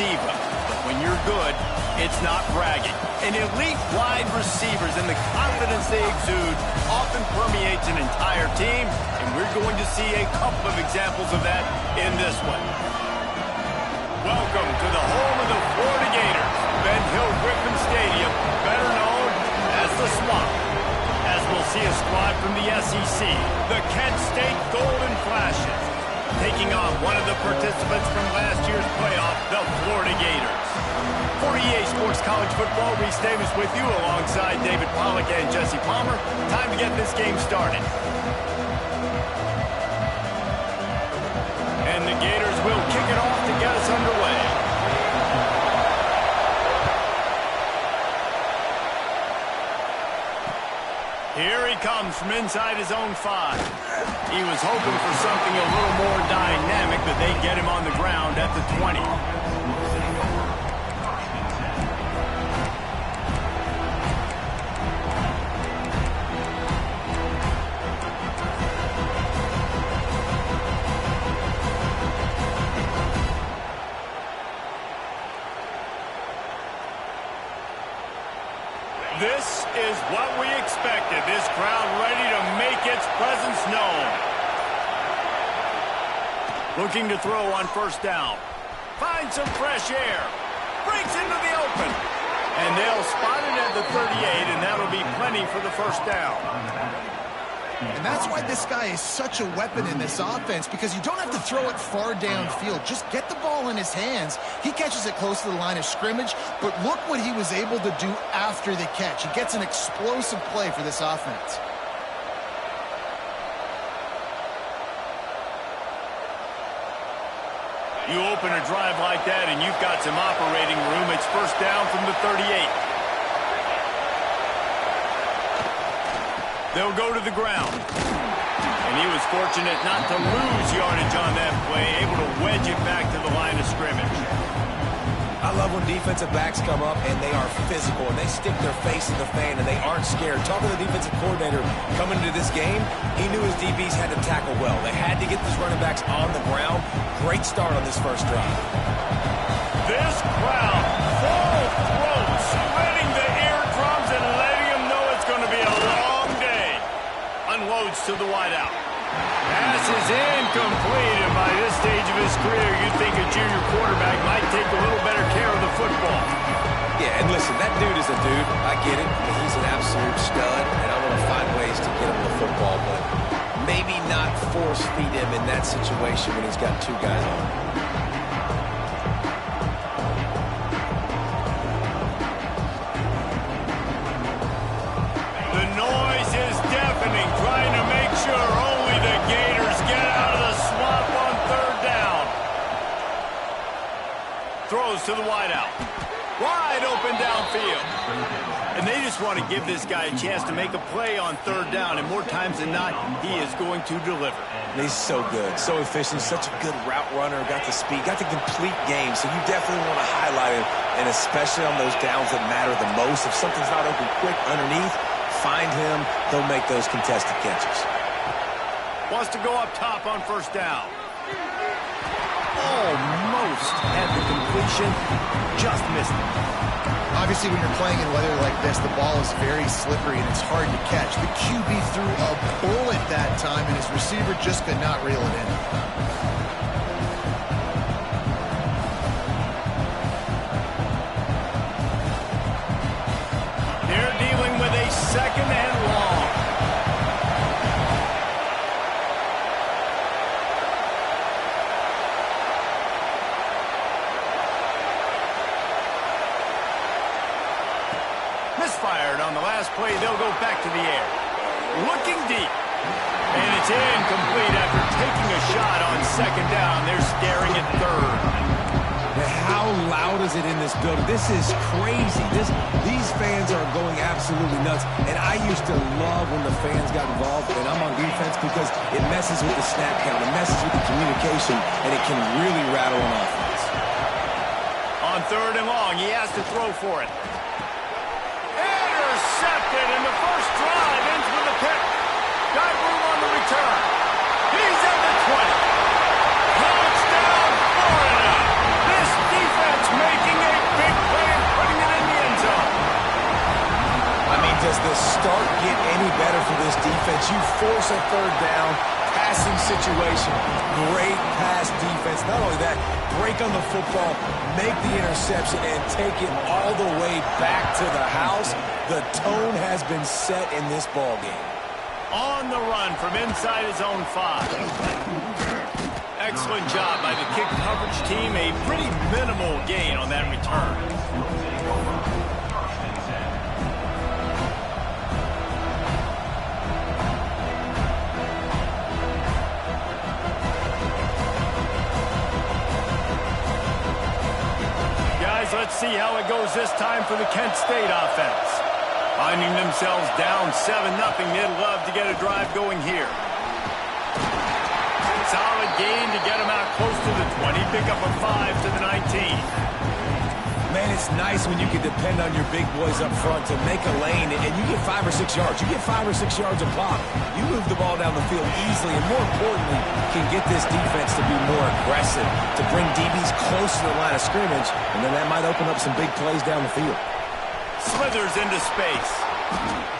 diva. But when you're good, it's not bragging. And elite wide receivers and the confidence they exude often permeates an entire team, and we're going to see a couple of examples of that in this one. Welcome to the home of the Florida Gators, Ben Hill Griffin Stadium, better known as the Swamp. As we'll see a squad from the SEC, the Kent State Golden Flashes, taking on one of the participants from last year's playoff, the Florida Gators. For EA Sports College Football, Reese Davis with you alongside David Pollack and Jesse Palmer. Time to get this game started. And the Gators will kick it off to get us underway. Here he comes from inside his own 5. He was hoping for something a little more dynamic, but they get him on the ground at the 20. This is what we expected. This crowd ready to make its presence known. Looking to throw on first down. Finds some fresh air. Breaks into the open. And they'll spot it at the 38, and that'll be plenty for the first down. And that's why this guy is such a weapon in this offense, because you don't have to throw it far downfield. Just get the ball in his hands. He catches it close to the line of scrimmage, but look what he was able to do after the catch. He gets an explosive play for this offense. You open a drive like that, and you've got some operating room. It's first down from the 38. They'll go to the ground. And he was fortunate not to lose yardage on that play, able to wedge it back to the line of scrimmage. I love when defensive backs come up and they are physical and they stick their face in the fan and they aren't scared. Talking to the defensive coordinator coming into this game, he knew his DBs had to tackle well. They had to get these running backs on the ground. Great start on this first drive. This crowd, full throat, sweating the eardrums and letting them know it's going to be a long day. Unloads to the wideout. Pass is incomplete, and by this stage of his career, you'd think a junior quarterback might take a little better care of the football. Yeah, and listen, that dude is a dude. I get it. He's an absolute stud, and I want to find ways to get him the football, but maybe not force feed him in that situation when he's got 2 guys on him. The noise is deafening, trying to make sure only the Gators get out of the swamp on third down. Throws to the wideout. Wide open downfield. And they just want to give this guy a chance to make a play on third down, and more times than not, he is going to deliver. He's so good, so efficient, such a good route runner, got the speed, got the complete game, so you definitely want to highlight him, and especially on those downs that matter the most. If something's not open quick underneath, find him, he'll make those contested catches. Wants to go up top on first down. Almost had the completion, just missed it. Obviously, when you're playing in weather like this, the ball is very slippery and it's hard to catch. The QB threw a bullet that time, and his receiver just could not reel it in. They're dealing with a second and long. Misfired on the last play. They'll go back to the air. Looking deep. And it's incomplete after taking a shot on second down. They're staring at third. How loud is it in this building? This is crazy. These fans are going absolutely nuts. And I used to love when the fans got involved, and I'm on defense, because it messes with the snap count, it messes with the communication, and it can really rattle an offense. On third and long, he has to throw for it. Intercepted, and the first drive ends with a pick. Got room on the return. He's at the 20. Touchdown, Florida. This defense does the start get any better for this defense? You force a third down, passing situation, great pass defense. Not only that, break on the football, make the interception, and take it all the way back to the house. The tone has been set in this ball game. On the run from inside his own 5. Excellent job by the kick coverage team. A pretty minimal gain on that return. Guys, let's see how it goes this time for the Kent State offense. Finding themselves down 7-0, they'd love to get a drive going here. Solid gain to get them out close to the 20. Pick up a 5 to the 19. Man, it's nice when you can depend on your big boys up front to make a lane, and you get 5 or 6 yards. You get 5 or 6 yards a pop. You move the ball down the field easily, and more importantly, can get this defense to be more aggressive, to bring DBs close to the line of scrimmage, and then that might open up some big plays down the field. Slithers into space.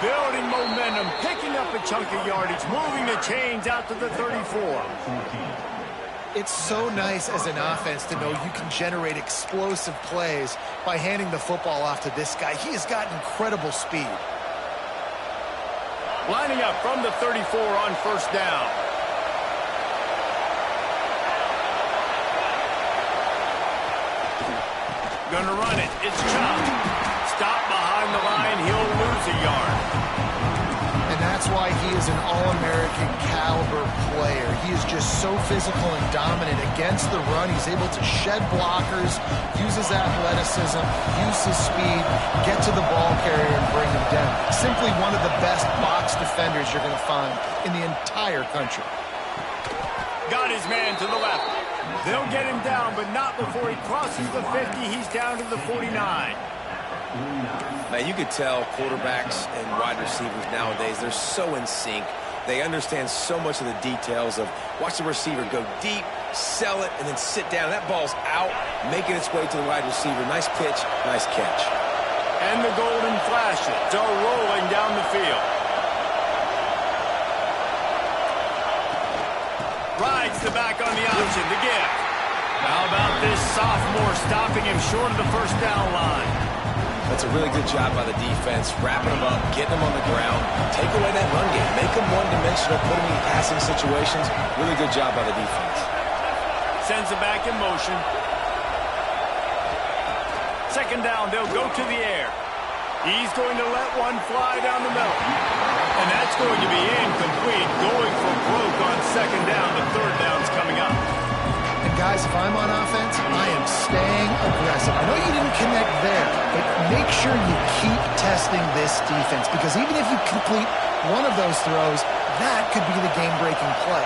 Building momentum, picking up a chunk of yardage, moving the chains out to the 34. It's so nice as an offense to know you can generate explosive plays by handing the football off to this guy. He has got incredible speed. Lining up from the 34 on first down. Gonna run it. It's Chubb. Stop behind the line. He'll lose a yard. And that's why he is an All-American caliber player. He is just so physical and dominant against the run. He's able to shed blockers, use his athleticism, use his speed, get to the ball carrier and bring him down. Simply one of the best box defenders you're going to find in the entire country. Got his man to the left. They'll get him down, but not before he crosses the 50. He's down to the 49. Man, you could tell quarterbacks and wide receivers nowadays, they're so in sync. They understand so much of the details of watch the receiver go deep, sell it, and then sit down. That ball's out, making its way to the wide receiver. Nice pitch, nice catch. And the golden flashes are rolling down the field. Rides the back on the option to give. How about this sophomore stopping him short of the first down line? That's a really good job by the defense, wrapping them up, getting them on the ground, take away that run game, make them one-dimensional, put them in passing situations. Really good job by the defense. Sends it back in motion. Second down, they'll go to the air. He's going to let one fly down the middle. And that's going to be incomplete, going for broke on second down. The third down's coming up. And guys, if I'm on offense, I am staying aggressive. I know you didn't connect there, but make sure you keep testing this defense, because even if you complete one of those throws, that could be the game-breaking play.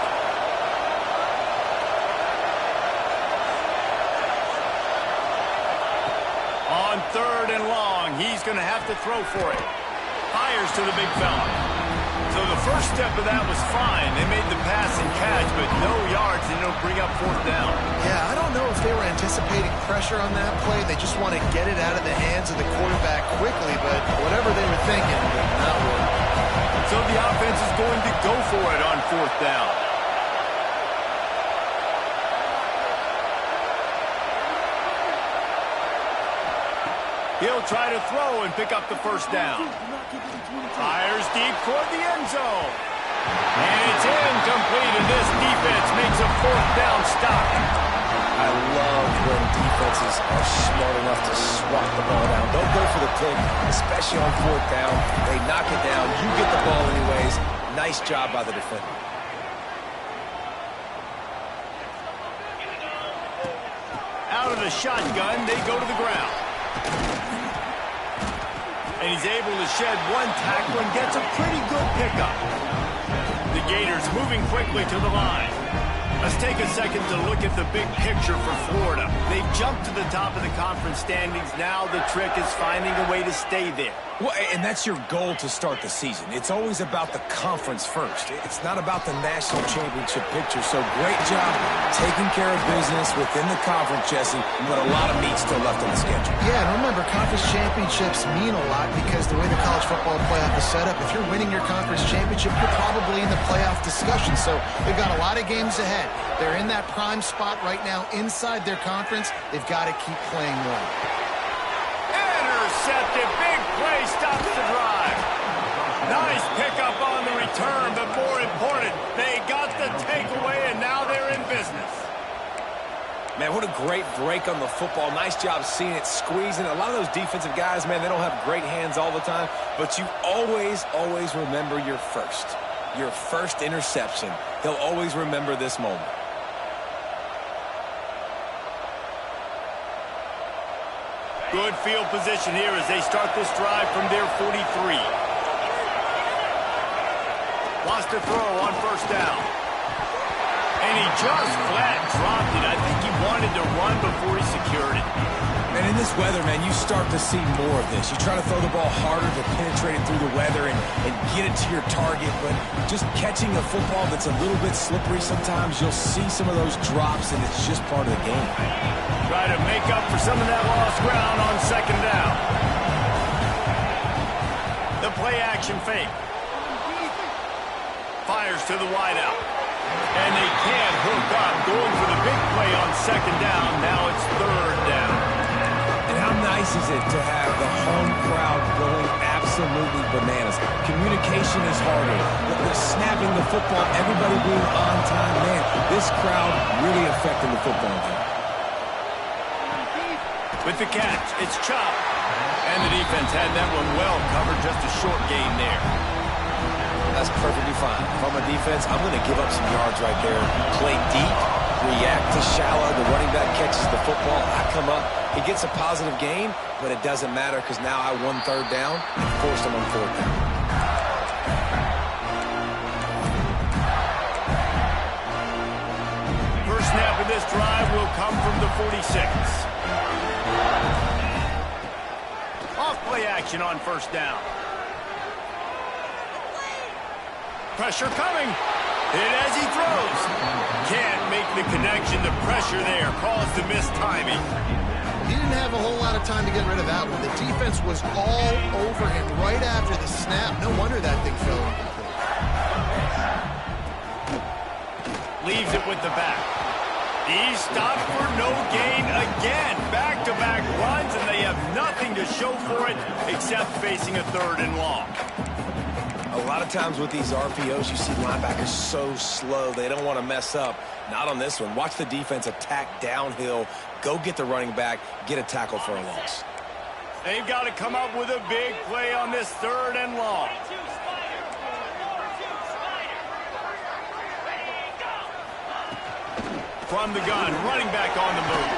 On third and long, he's going to have to throw for it. Fires to the big fella. So the first step of that was fine. They made the pass and catch, but no yards, and it'll bring up fourth down. Yeah, I don't know if they were anticipating pressure on that play. They just want to get it out of the hands of the quarterback quickly, but whatever they were thinking, did not work. So the offense is going to go for it on fourth down. He'll try to throw and pick up the first down. Fires deep toward the end zone. And it's incomplete, and this defense makes a fourth down stop. I love when defenses are smart enough to swat the ball down. Don't go for the pick, especially on fourth down. They knock it down. You get the ball anyways. Nice job by the defender. Out of the shotgun, they go to the ground. And he's able to shed one tackle and gets a pretty good pickup. The Gators moving quickly to the line. Let's take a second to look at the big picture for Florida. They've jumped to the top of the conference standings. Now the trick is finding a way to stay there. Well, and that's your goal to start the season. It's always about the conference first. It's not about the national championship picture. So great job taking care of business within the conference, Jesse, but a lot of meat still left on the schedule. Yeah, and remember, conference championships mean a lot because the way the college football playoff is set up, if you're winning your conference championship, you're probably in the playoff discussion. So they've got a lot of games ahead. They're in that prime spot right now inside their conference. They've got to keep playing well. Intercepted. Big play stops the drive. Nice pickup on the return, but more important, they got the takeaway, and now they're in business. Man, what a great break on the football. Nice job seeing it squeezing. A lot of those defensive guys, man, they don't have great hands all the time, but you always, always remember your first interception. He'll always remember this moment. Good field position here as they start this drive from their 43. Wants to throw on first down. And he just flat dropped it. I think he wanted to run before he secured it. And in this weather, man, you start to see more of this. You try to throw the ball harder to penetrate it through the weather and get it to your target, but just catching a football that's a little bit slippery sometimes, you'll see some of those drops, and it's just part of the game. Try to make up for some of that lost ground on second down. The play action fake. Fires to the wideout. And they can't hook up. Going for the big play on second down. Now it's third down. And how nice is it to have the home crowd going absolutely bananas? Communication is harder. They're snapping the football, everybody being on time. Man, this crowd really affecting the football game. With the catch, it's Chop. And the defense had that one well covered, just a short gain there. That's perfectly fine. If I'm a defense, I'm going to give up some yards right there. Play deep, react to shallow. The running back catches the football. I come up. He gets a positive gain, but it doesn't matter because now I won third down and forced him on fourth down. First snap of this drive will come from the 46. Off play action on first down. Pressure coming. Hit as he throws. Can't make the connection. The pressure there caused the missed timing. He didn't have a whole lot of time to get rid of that one. The defense was all over him right after the snap. No wonder that thing fell incomplete. Leaves it with the back. He stopped for no gain again. Back-to-back runs, and they have nothing to show for it except facing a third and long. A lot of times with these RPOs, you see linebackers so slow. They don't want to mess up. Not on this one. Watch the defense attack downhill. Go get the running back. Get a tackle for a loss. They've got to come up with a big play on this third and long. From the gun, running back on the move.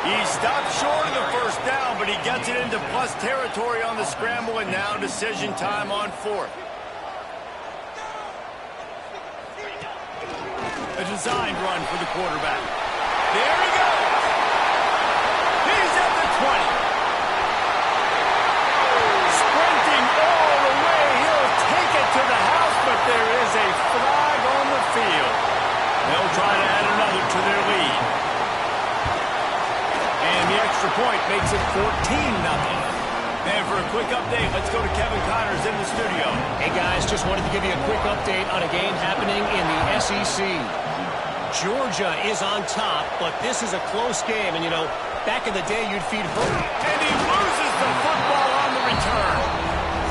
He stopped short of the first down, but he gets it into plus territory on the scramble, and now decision time on fourth. A designed run for the quarterback. There he goes. He's at the 20. Sprinting all the way. He'll take it to the house, but there is a flag on the field. They'll try to add another to their lead. And the extra point makes it 14-0. And for a quick update, let's go to Kevin Connors in the studio. Hey, guys, just wanted to give you a quick update on a game happening in the SEC. Georgia is on top, but this is a close game. And, you know, back in the day, you'd feed Herbert. And he loses the football on the return.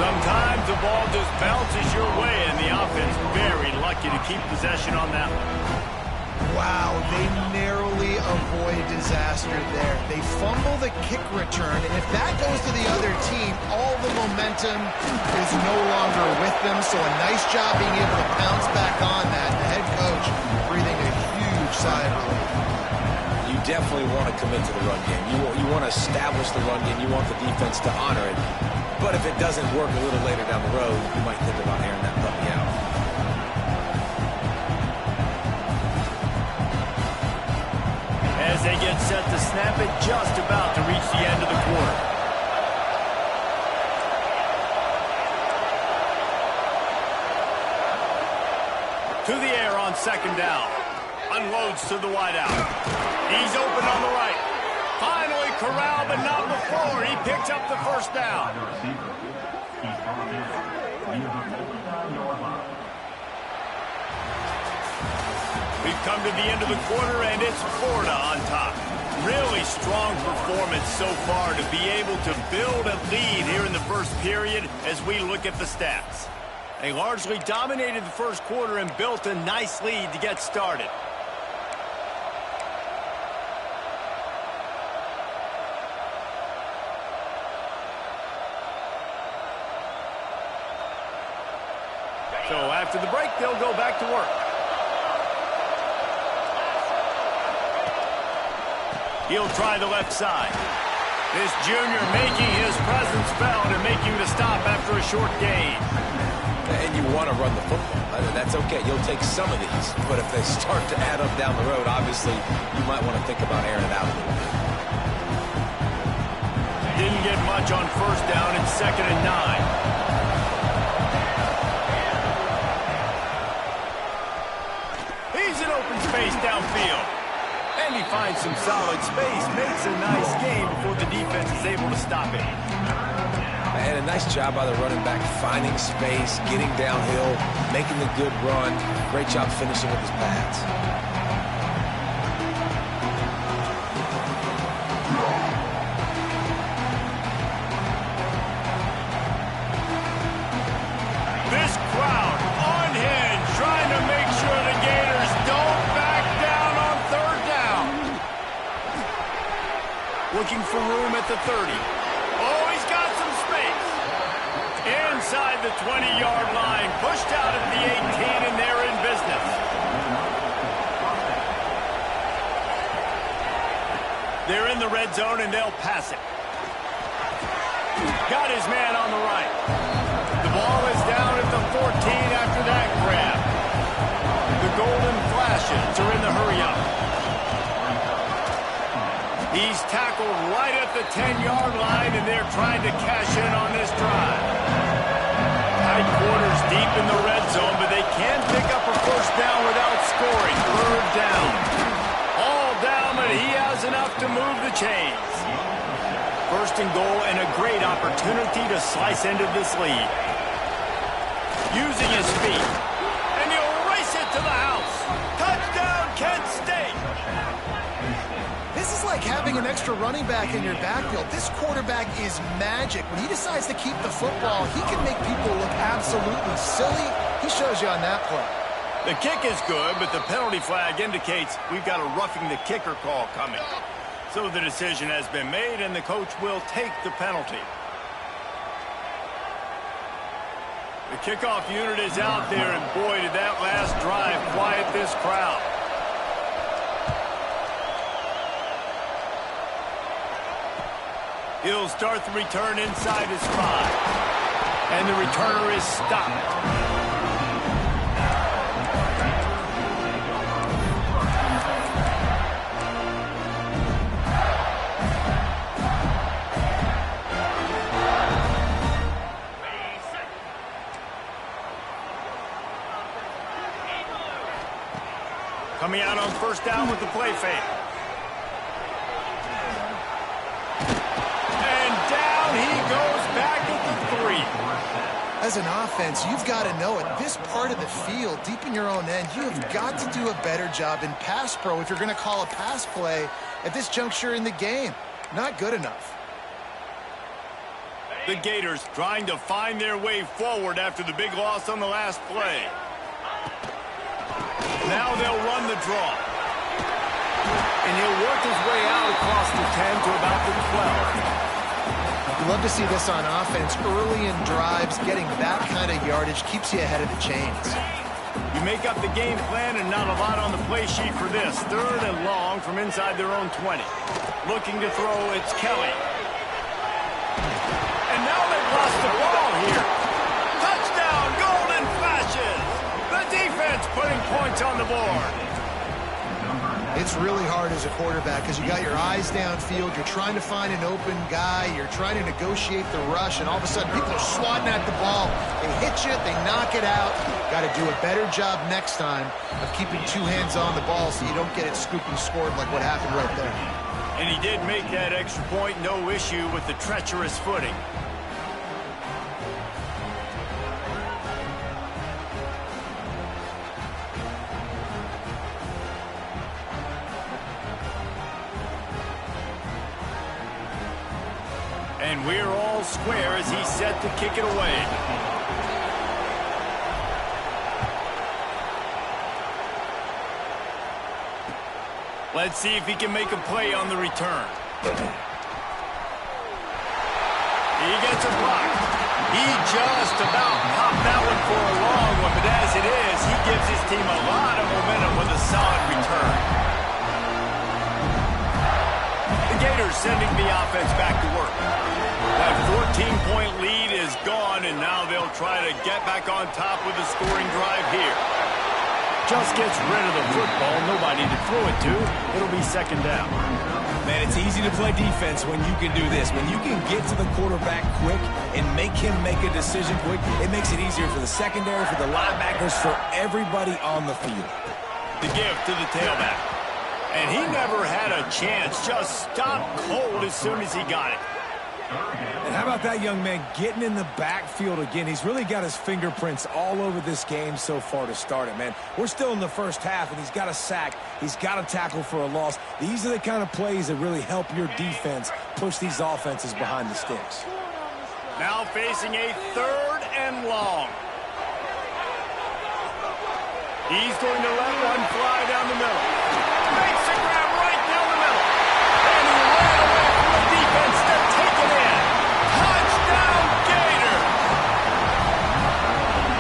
Sometimes the ball just bounces your way, and the offense very lucky to keep possession on that one. Wow, they narrowly avoid disaster there. They fumble the kick return, and if that goes to the other team, all the momentum is no longer with them. So a nice job being able to pounce back on that. The head coach breathing a huge sigh of relief. You definitely want to commit to the run game. You want to establish the run game. You want the defense to honor it. But if it doesn't work a little later down the road, you might think about airing that puppy out. As they get set to snap it, just about to reach the end of the quarter. To the air on second down. Unloads to the wideout. He's open on the right. Finally corralled, but not before. He picks up the first down. We've come to the end of the quarter, and it's Florida on top. Really strong performance so far to be able to build a lead here in the first period as we look at the stats. They largely dominated the first quarter and built a nice lead to get started. So after the break, they'll go back to work. He'll try the left side. This junior making his presence felt and making the stop after a short gain. And you want to run the football. That's okay. You'll take some of these. But if they start to add up down the road, obviously, you might want to think about airing it out a little bit. Didn't get much on first down and 2nd and 9. He's in open space downfield. And he finds some solid space, makes a nice game before the defense is able to stop it. And a nice job by the running back, finding space, getting downhill, making the good run. Great job finishing with his pads. This crowd unhinged, trying to make sure the Gators don't back down on 3rd down. Looking for room at the 30. Oh, he's got some space. Inside the 20-yard line, pushed out at the 18, and they're in business. They're in the red zone, and they'll pass it. Got his man on the right. The ball is down at the 14 after that grab. The Golden Flashes are in the hurry-up. He's tackled right at the 10-yard line, and they're trying to cash in on this drive. Tight quarters deep in the red zone, but they can pick up a first down without scoring. 3rd down. All down, but he has enough to move the chains. 1st and goal, and a great opportunity to slice into this lead. Using his feet, and he'll race it to the house. Touchdown, Kent State! This is like having an extra running back in your backfield. This quarterback is magic. When he decides to keep the football, he can make people look absolutely silly. He shows you on that play. The kick is good, but the penalty flag indicates we've got a roughing the kicker call coming. So the decision has been made, and the coach will take the penalty. The kickoff unit is out there, and boy, did that last drive quiet this crowd. He'll start the return inside his 5. And the returner is stopped. Coming out on first down with the play fake. And down he goes back at the 3. As an offense, you've got to know at this part of the field, deep in your own end, you have got to do a better job in pass pro if you're going to call a pass play at this juncture in the game. Not good enough. The Gators trying to find their way forward after the big loss on the last play. Now they'll run the draw. And he'll work his way out across the 10 to about the 12. You love to see this on offense. Early in drives, getting that kind of yardage keeps you ahead of the chains. You make up the game plan and not a lot on the play sheet for this. 3rd and long from inside their own 20. Looking to throw, it's Kelly. And now they've lost the ball here. Touchdown, Golden Flashes! The defense putting points on the board. It's really hard as a quarterback because you got your eyes downfield. You're trying to find an open guy. You're trying to negotiate the rush, and all of a sudden people are swatting at the ball. They hit hit you, they knock it out. Got to do a better job next time of keeping two hands on the ball so you don't get it scooped and scored like what happened right there. And he did make that extra point, no issue with the treacherous footing. And we're all square as he's set to kick it away. Let's see if he can make a play on the return. He gets a block. He just about popped that one for a long one, but as it is, he gives his team a lot of momentum with a solid return. The Gators sending the offense back to work. That 14-point lead is gone, and now they'll try to get back on top with a scoring drive here. Just gets rid of the football, nobody to throw it to. It'll be second down. Man, it's easy to play defense when you can do this. When you can get to the quarterback quick and make him make a decision quick, it makes it easier for the secondary, for the linebackers, for everybody on the field. The give to the tailback. And he never had a chance. Just stopped cold as soon as he got it. And how about that young man getting in the backfield again? He's really got his fingerprints all over this game so far to start it, man. We're still in the first half, and he's got a sack. He's got a tackle for a loss. These are the kind of plays that really help your defense push these offenses behind the sticks. Now facing a 3rd and long. He's going to let one fly down the middle. Makes the grab right down the middle. And he ran away from the defense to take it in. Touchdown, Gator!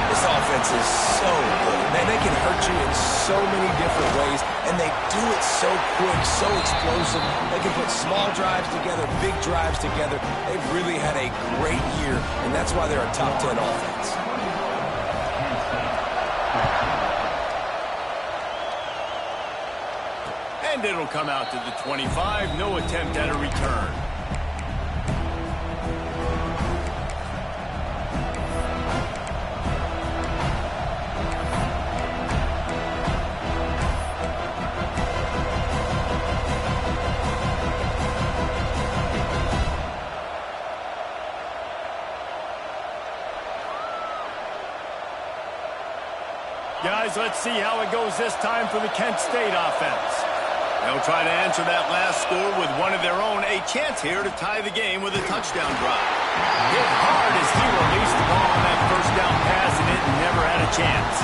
This offense is so good. Man, they can hurt you in so many different ways, and they do it so quick, so explosive. They can put small drives together, big drives together. They've really had a great year, and that's why they're a top 10 offense. And it'll come out to the 25. No attempt at a return. Guys, let's see how it goes this time for the Kent State offense. They'll try to answer that last score with one of their own. A chance here to tie the game with a touchdown drive. Hit hard as he released the ball on that first down pass, and it never had a chance.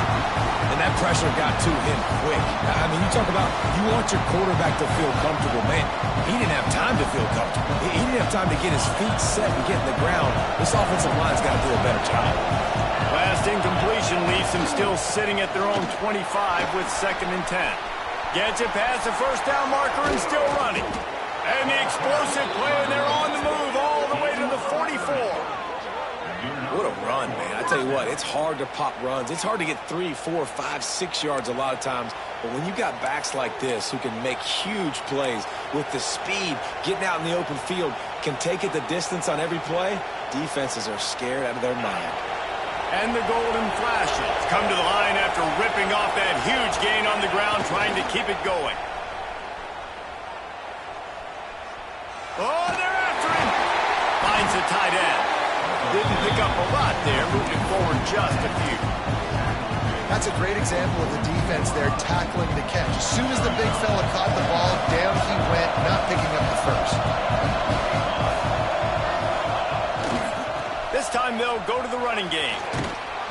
And that pressure got to him quick. I mean, you talk about you want your quarterback to feel comfortable. Man, he didn't have time to feel comfortable. He didn't have time to get his feet set and get in the ground. This offensive line's got to do a better job. Last incompletion leaves them still sitting at their own 25 with 2nd and 10. Gets it past the first down marker and still running. And the explosive play, and they're on the move all the way to the 44. What a run, man. I tell you what, it's hard to pop runs. It's hard to get 3, 4, 5, 6 yards a lot of times. But when you got backs like this who can make huge plays with the speed, getting out in the open field, can take it the distance on every play, defenses are scared out of their mind. And the golden flashes come to the line after ripping off that huge gain on the ground, trying to keep it going. Oh, they're after him. Finds the tight end. Didn't pick up a lot there, moving forward just a few. That's a great example of the defense there tackling the catch. As soon as the big fella caught the ball, down he went, not picking up the first. This time they'll go to the running game.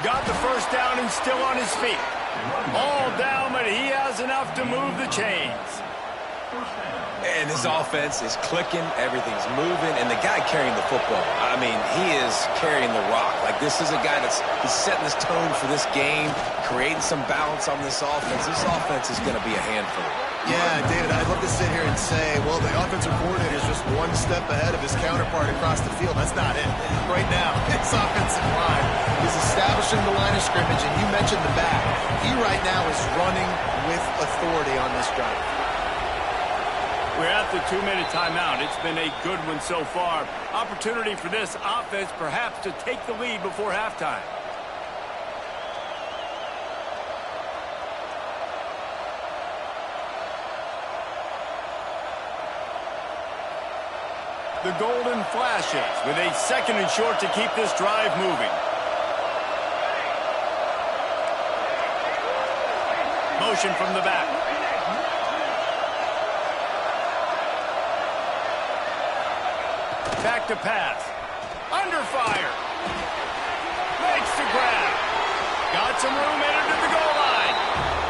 Got the first down and still on his feet. All down, but he has enough to move the chains. And this offense is clicking, everything's moving, and the guy carrying the football, I mean, he is carrying the rock. Like, this is a guy he's setting this tone for this game, creating some balance on this offense. This offense is going to be a handful. Yeah, David, I'd love to sit here and say, well, the offensive coordinator is just one step ahead of his counterpart across the field. That's not it. Right now, his offensive line is establishing the line of scrimmage, and you mentioned the back. He right now is running with authority on this drive. We're at the 2-minute timeout. It's been a good one so far. Opportunity for this offense perhaps to take the lead before halftime. The golden flashes with a 2nd and short to keep this drive moving. Motion from the back. Back to pass. Under fire. Makes the grab. Got some room, entered to the goal line.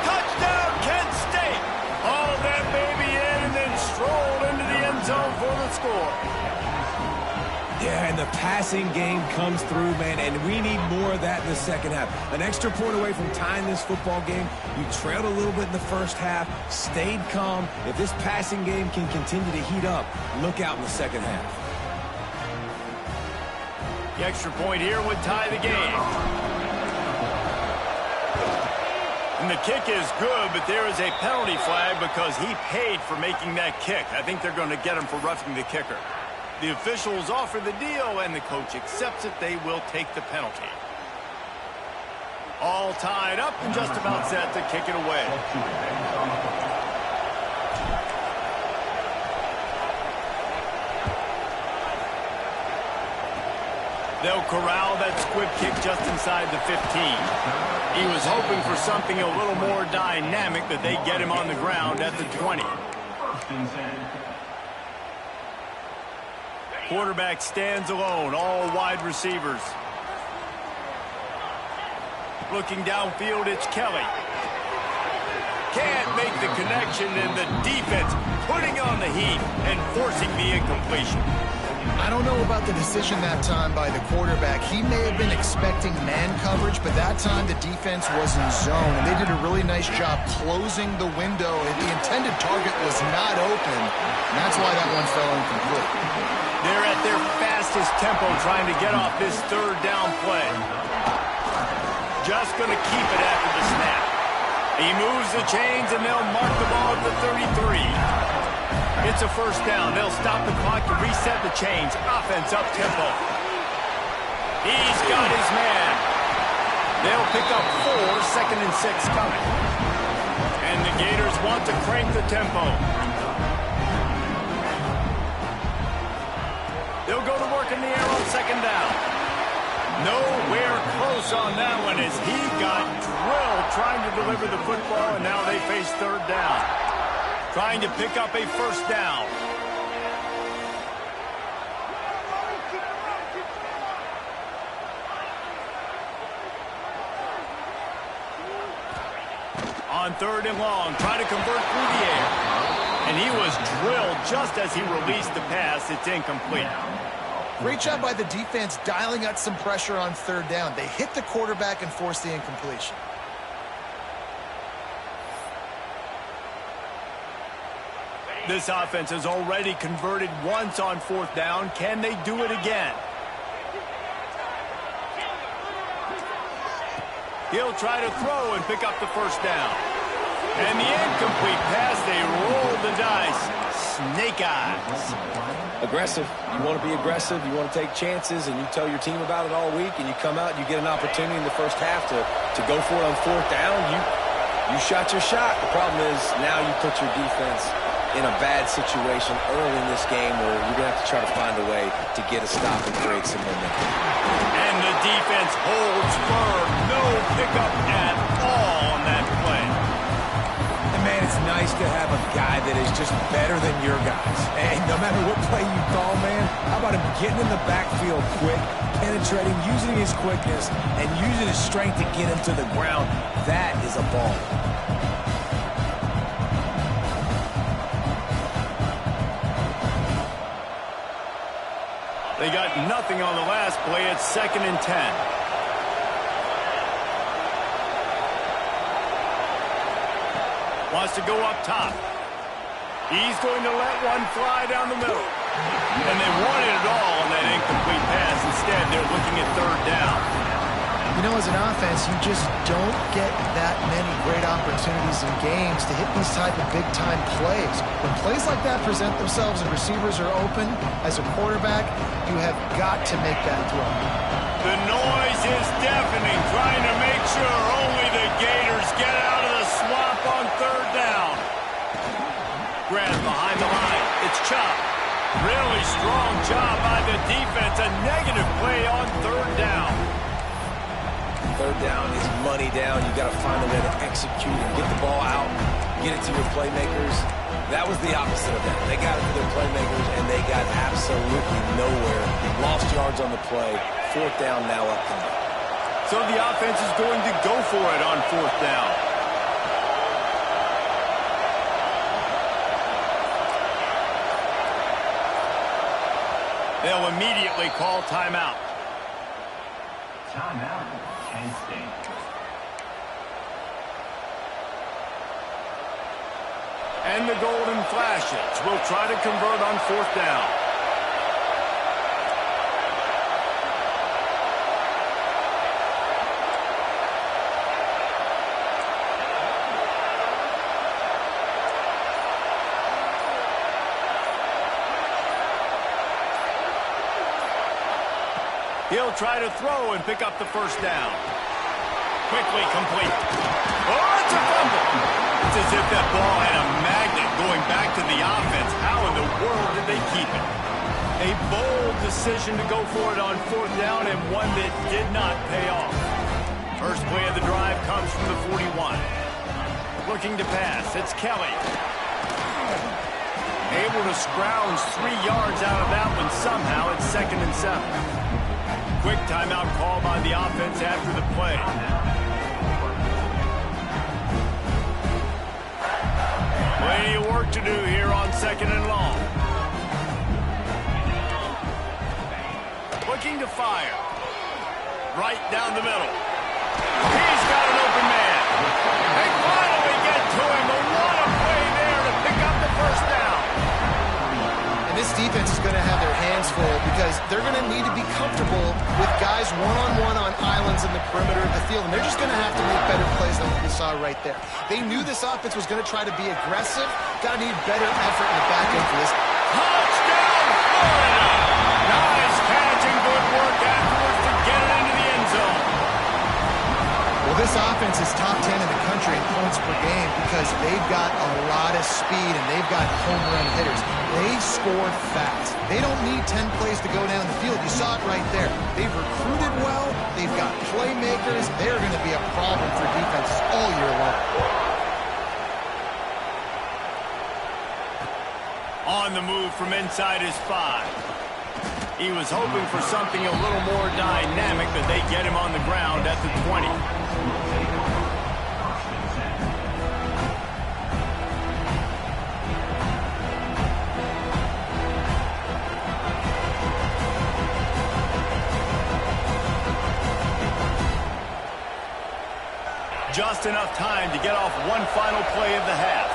Touchdown, Kent State. Hauled that baby in and then strolled into the end zone for the score. Yeah, and the passing game comes through, man, and we need more of that in the second half. An extra point away from tying this football game. You trailed a little bit in the first half, stayed calm. If this passing game can continue to heat up, look out in the second half. The extra point here would tie the game. And the kick is good, but there is a penalty flag because he paid for making that kick. I think they're going to get him for roughing the kicker. The officials offer the deal, and the coach accepts it. They will take the penalty. All tied up and just about set to kick it away. They'll corral that squib kick just inside the 15. He was hoping for something a little more dynamic, but they get him on the ground at the 20. Quarterback stands alone, all wide receivers. Looking downfield, it's Kelly. Can't make the connection, and the defense putting on the heat and forcing the incompletion. I don't know about the decision that time by the quarterback. He may have been expecting man coverage, but that time the defense was in zone, and they did a really nice job closing the window. The intended target was not open, and that's why that one fell incomplete. They're at their fastest tempo trying to get off this 3rd down play. Just going to keep it after the snap. He moves the chains, and they'll mark the ball at the 33. It's a 1st down. They'll stop the clock to reset the chains. Offense up tempo. He's got his man. They'll pick up 4, 2nd and 6 coming. And the Gators want to crank the tempo. They'll go to work in the air on 2nd down. Nowhere close on that one as he got drilled trying to deliver the football, and now they face 3rd down. Trying to pick up a 1st down. On 3rd and long, trying to convert through the air. And he was drilled just as he released the pass. It's incomplete. Great job by the defense dialing up some pressure on 3rd down. They hit the quarterback and forced the incompletion. This offense has already converted once on 4th down. Can they do it again? He'll try to throw and pick up the 1st down. And the incomplete pass, they roll the dice. Snake eyes. Aggressive. You want to be aggressive. You want to take chances, and you tell your team about it all week, and you come out and you get an opportunity in the first half to go for it on 4th down. You shot your shot. The problem is now you put your defense in a bad situation early in this game where you're going to have to try to find a way to get a stop and create some momentum. And the defense holds firm. No pickup at all on that play. And man, it's nice to have a guy that is just better than your guys. And no matter what play you call, man, how about him getting in the backfield quick, penetrating, using his quickness, and using his strength to get him to the ground. That is a ball. They got nothing on the last play. It's 2nd and 10. Wants to go up top. He's going to let one fly down the middle. And they wanted it all on that incomplete pass. Instead, they're looking at 3rd down. You know, as an offense, you just don't get that many great opportunities in games to hit these type of big-time plays. When plays like that present themselves and receivers are open, as a quarterback, you have got to make that throw. The noise is deafening, trying to make sure only the Gators get out of the swamp on 3rd down. Grab behind the line. It's Chubb. Really strong job by the defense. A negative play on third down. Third down is money down. You got to find a way to execute and get the ball out, get it to your playmakers. That was the opposite of that. They got it to their playmakers, and they got absolutely nowhere. Lost yards on the play. Fourth down now upcoming. So the offense is going to go for it on fourth down. They'll immediately call timeout. Timeout, Penn State. And the golden flashes will try to convert on fourth down. He'll try to throw and pick up the first down. Quickly complete. Oh, it's a fumble. It's as if that ball had a magnet going back to the offense. How in the world did they keep it? A bold decision to go for it on fourth down, and one that did not pay off. First play of the drive comes from the 41. Looking to pass, it's Kelly. Able to scrounge 3 yards out of that one somehow. It's 2nd and 7. Quick timeout call by the offense after the play. Plenty of work to do here on 2nd and long. Looking to fire. Right down the middle. He's got an open man. They finally get to him, but what a play there to pick up the first down. This defense is going to have their hands full because they're going to need to be comfortable with guys one-on-one on islands in the perimeter of the field, and they're just going to have to make better plays than what we saw right there. They knew this offense was going to try to be aggressive. Got to need better effort in the back end for this. Touchdown, Florida! Nice catch and good work afterwards to get it into the end zone. Well, this offense is top 10 in the country in points per game because they've got a lot of speed and they've got home run hitters. They score fast. They don't need 10 plays to go down the field. You saw it right there. They've recruited well. They've got playmakers. They're going to be a problem for defenses all year long. On the move from inside his 5. He was hoping for something a little more dynamic, but they get him on the ground at the 20. Just enough time to get off one final play of the half.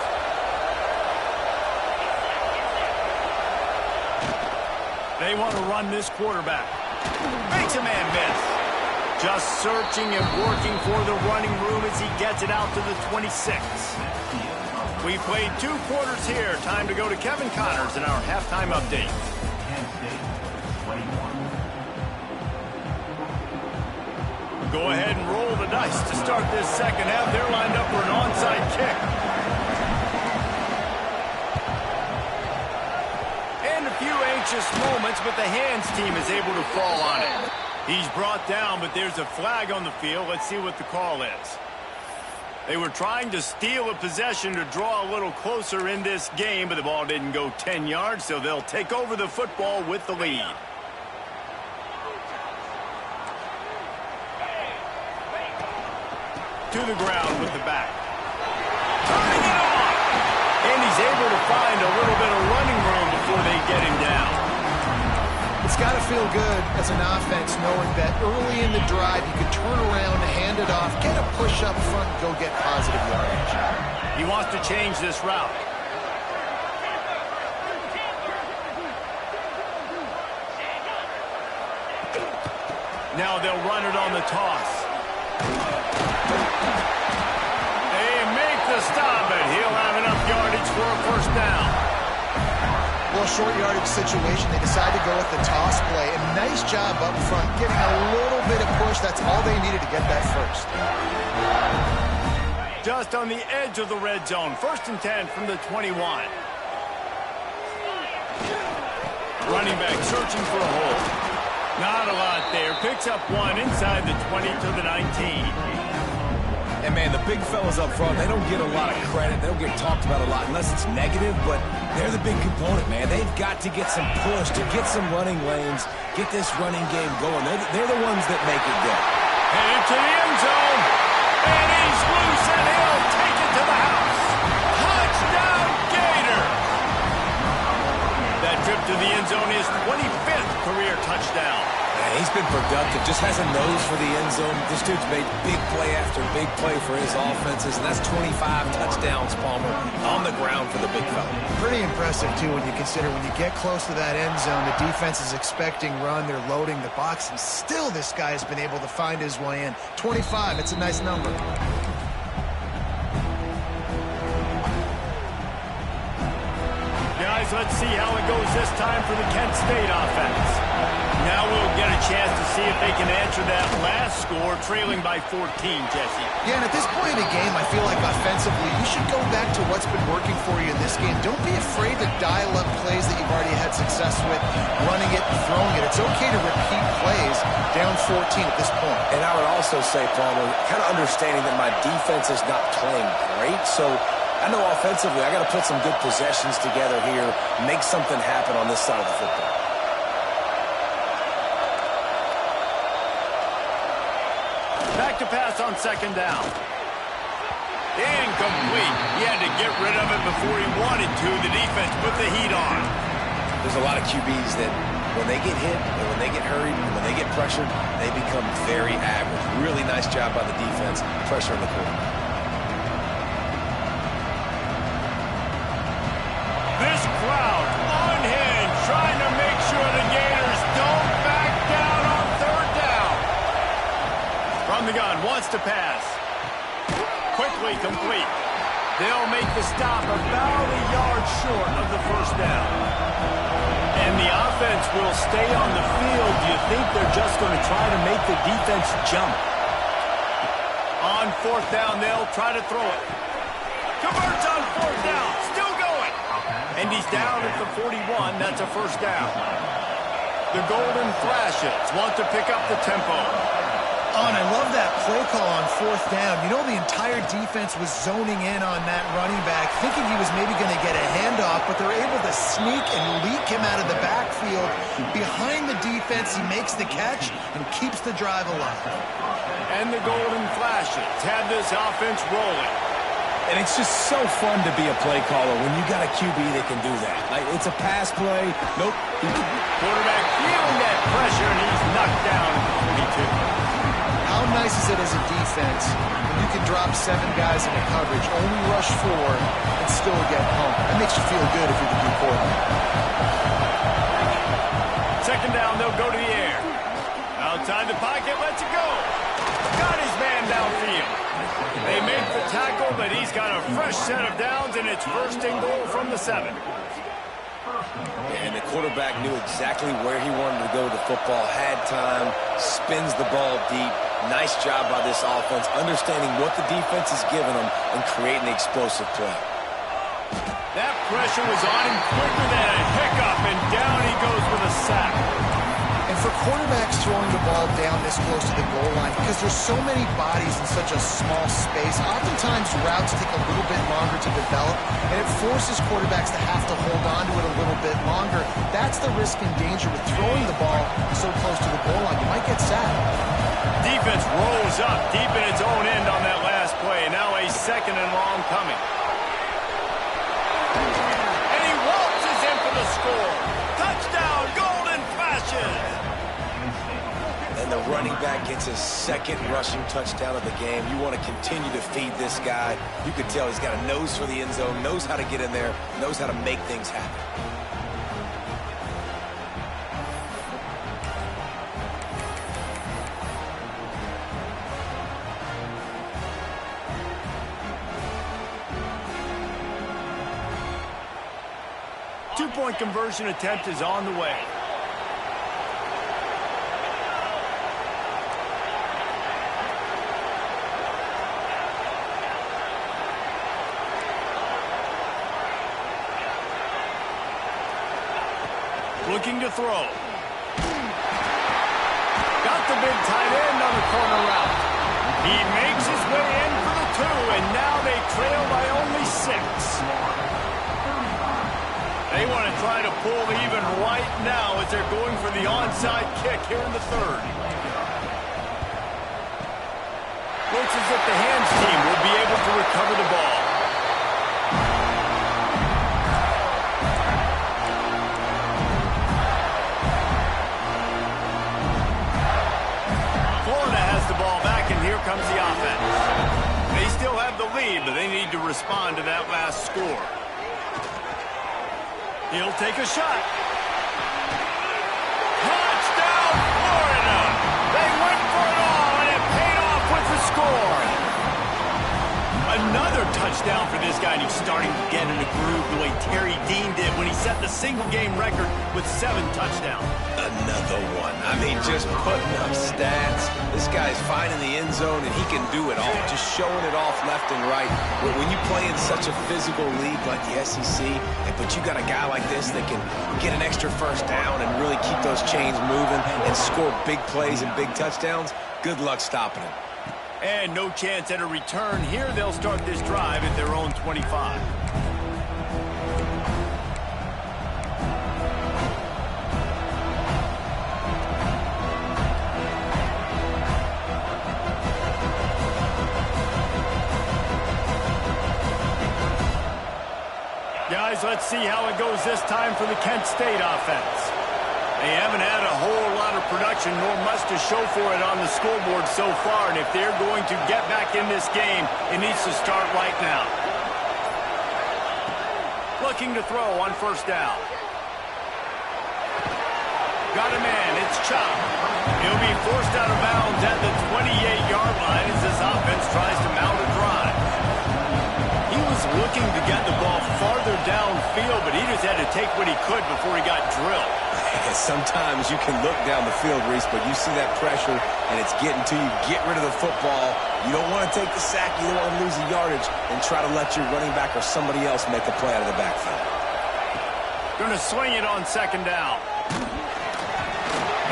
They want to run this quarterback. Makes a man miss. Just searching and working for the running room as he gets it out to the 26. We played 2 quarters here. Time to go to Kevin Connors in our halftime update. Penn State, 21. Go ahead and roll the dice to start this second half. They're lined up for an onside kick. And a few anxious moments, but the hands team is able to fall on it. He's brought down, but there's a flag on the field. Let's see what the call is. They were trying to steal a possession to draw a little closer in this game, but the ball didn't go 10 yards, so they'll take over the football with the lead. To the ground with the back. Turning it on! And he's able to find a little bit of running room before they get him down. It's got to feel good as an offense knowing that early in the drive you can turn around, hand it off, get a push up front, and go get positive yardage. He wants to change this route. Now they'll run it on the toss. They make the stop, but he'll have enough yardage for a first down. Well, short yardage situation, they decide to go with the toss play. And nice job up front, getting a little bit of push. That's all they needed to get that first. Just on the edge of the red zone. 1st and 10 from the 21. Running back searching for a hole. Not a lot there. Picks up one inside the 20 to the 19. And, man, the big fellas up front, they don't get a lot of credit. They don't get talked about a lot unless it's negative, but they're the big component, man. They've got to get some push, to get some running lanes, get this running game going. They're the ones that make it go. Headed to the end zone. And he's loose, and he'll take it to the house. Touchdown, Gator. That trip to the end zone is 25th career touchdown. Man, he's been productive, just has a nose for the end zone. This dude's made big play after big play for his offenses, and that's 25 touchdowns, Palmer, on the ground for the big fella. Pretty impressive, too, when you consider when you get close to that end zone, the defense is expecting run, they're loading the box, and still this guy has been able to find his way in. 25, it's a nice number. Guys, let's see how it goes this time for the Kent State offense. Now we'll get a chance to see if they can answer that last score, trailing by 14, Jesse. Yeah, and at this point in the game, I feel like offensively, you should go back to what's been working for you in this game. Don't be afraid to dial up plays that you've already had success with, running it and throwing it. It's okay to repeat plays down 14 at this point. And I would also say, Palmer, kind of understanding that my defense is not playing great, so I know offensively I got to put some good possessions together here, make something happen on this side of the football. Back to pass on second down. Incomplete. He had to get rid of it before he wanted to. The defense put the heat on. There's a lot of QBs that when they get hit and when they get hurried and when they get pressured, they become very average. Really nice job by the defense, pressuring the quarterback. This crowd unhinged, trying to make sure the Gators don't back down on third down. From the gun, wants to pass. Quickly complete. They'll make the stop about a yard short of the first down. And the offense will stay on the field. Do you think they're just going to try to make the defense jump? On fourth down, they'll try to throw it. Converts on fourth down. Still going. And he's down at the 41. That's a first down. The Golden Flashes want to pick up the tempo. Oh, and I love that play call on fourth down. You know, the entire defense was zoning in on that running back, thinking he was maybe going to get a handoff, but they're able to sneak and leak him out of the backfield. Behind the defense, he makes the catch and keeps the drive alive. And the Golden Flashes have this offense rolling. And it's just so fun to be a play caller when you got a QB that can do that. Like, it's a pass play. Nope. Quarterback feeling that pressure, and he's knocked down at the 42. How nice is it as a defense when you can drop 7 guys into coverage, only rush 4, and still get home? That makes you feel good if you're the D quarterback. Second down, they'll go to the air. Outside the pocket, lets it go. Got his man downfield. They make the tackle, but he's got a fresh set of downs, and it's first and goal from the 7. And the quarterback knew exactly where he wanted to go with the football, had time, spins the ball deep. Nice job by this offense, understanding what the defense is giving them and creating the explosive play. That pressure was on him quicker than a hiccup, and down he goes with a sack. And for quarterbacks throwing the ball down this close to the goal line, because there's so many bodies in such a small space, oftentimes routes take a little bit longer to develop, and it forces quarterbacks to have to hold on to it a little bit longer. That's the risk and danger with throwing the ball so close to the goal line. You might get sacked. Defense rolls up deep in its own end on that last play. Now a second and long coming. And he waltzes in for the score. Touchdown, Golden Flashes. And the running back gets his second rushing touchdown of the game. You want to continue to feed this guy. You can tell he's got a nose for the end zone, knows how to get in there, knows how to make things happen. Two-point conversion attempt is on the way. Looking to throw. Got the big tight end on the corner route. He makes his way in for the 2, and now they trail by only 6. They want to try to pull even right now as they're going for the onside kick here in the 3rd. Looks as if the hands team will be able to recover the ball. Florida has the ball back, and here comes the offense. They still have the lead, but they need to respond to that last score. He'll take a shot. Touchdown, Florida! They went for it all, and it paid off with the score. Another touchdown for this guy, and he's starting to get in a groove the way Terry Dean did when he set the single-game record with 7 touchdowns. Another one. I mean, just putting up stats. This guy's finding the end zone, and he can do it all. Just showing it off left and right. When you play in such a physical league like the SEC, but you got a guy like this that can get an extra first down and really keep those chains moving and score big plays and big touchdowns, good luck stopping him. And no chance at a return here. They'll start this drive at their own 25. Guys, let's see how it goes this time for the Kent State offense. They haven't had a whole lot of production, nor much to show for it on the scoreboard so far. And if they're going to get back in this game, it needs to start right now. Looking to throw on 1st down. Got a man, it's Chop. He'll be forced out of bounds at the 28-yard line as this offense tries to mount a drive. He was looking to get the ball farther downfield, but he just had to take what he could before he got drilled. Sometimes you can look down the field, Reese, but you see that pressure and it's getting to you. Get rid of the football. You don't want to take the sack. You don't want to lose the yardage and try to let your running back or somebody else make a play out of the backfield. Going to swing it on 2nd down.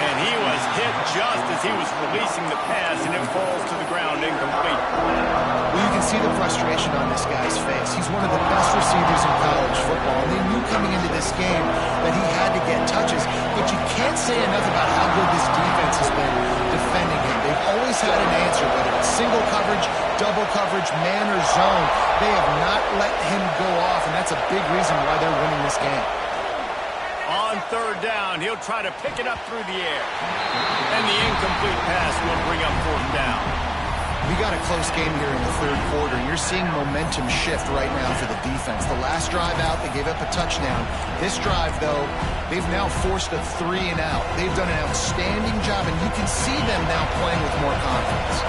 And he was hit just as he was releasing the pass, and it falls to the ground incomplete. Well, you can see the frustration on this guy's face. He's one of the best receivers in college football, and they knew coming into this game that he had to get touches. But you can't say enough about how good this defense has been defending him. They've always had an answer, whether it's single coverage, double coverage, man or zone. They have not let him go off, and that's a big reason why they're winning this game. On 3rd down, he'll try to pick it up through the air. And the incomplete pass will bring up 4th down. We got a close game here in the 3rd quarter, and you're seeing momentum shift right now for the defense. The last drive out, they gave up a touchdown. This drive, though, they've now forced a 3-and-out. They've done an outstanding job, and you can see them now playing with more confidence.